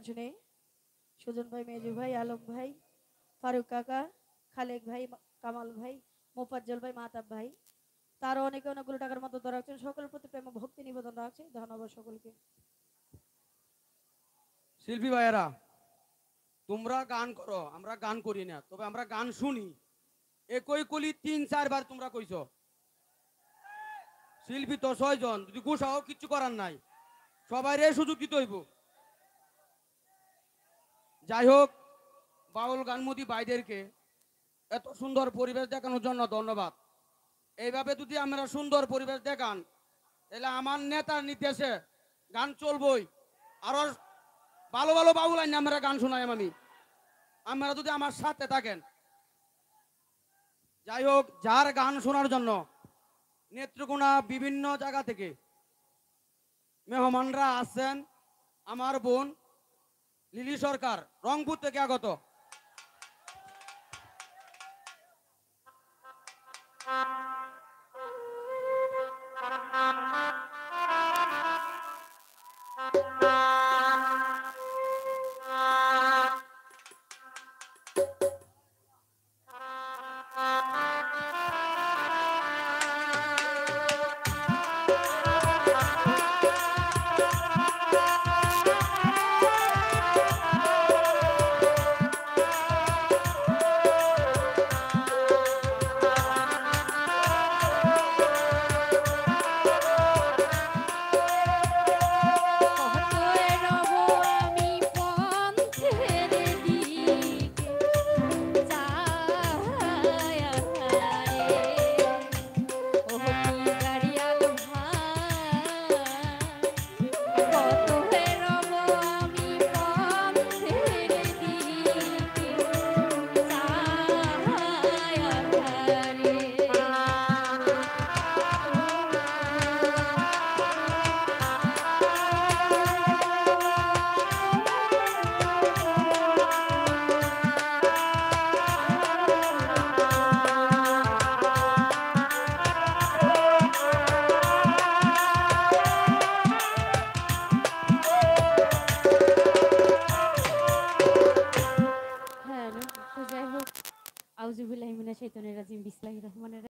শুনে সুজন ভাই, মেজু ভাই, আলম ভাই, ফারুক কাকা, খালেক ভাই, কামাল ভাই, মোফাজ্জল ভাই, মাহতাব ভাই, তারও অনেকে অনেকগুলো টাকার মতো ধরা রাখছেন। সকলের প্রতি প্রেম ভক্তি নিবেদন রাখছে। ধন্যবাদ সকলকে। শিল্পী ভাইয়েরা, তোমরা গান করো, আমরা গান করি না, তবে আমরা গান শুনি। একই কলি ৩-৪ বার তোমরা কইছো। শিল্পী তো ৬ জন, যদি গুছাও কিচ্ছু করার নাই, সবাই রে সুযোগ দিতে হইব। যাই হোক, বাউল গানমতি ভাইদেরকে এত সুন্দর পরিবেশ দেখানোর জন্য ধন্যবাদ। এইভাবে যদি আমরা সুন্দর পরিবেশ দেখান, তাহলে আমার নেতার নির্দেশে গান চলবই। আরো ভালো ভালো বাউল আইন আমরা গান শোনাই আমরা যদি আমার সাথে থাকেন। যাই হোক, যার গান শোনার জন্য নেত্রকোনা বিভিন্ন জায়গা থেকে মেহমানরা আসছেন। আমার বোন লিলি সরকার রংপুর থেকে আগত।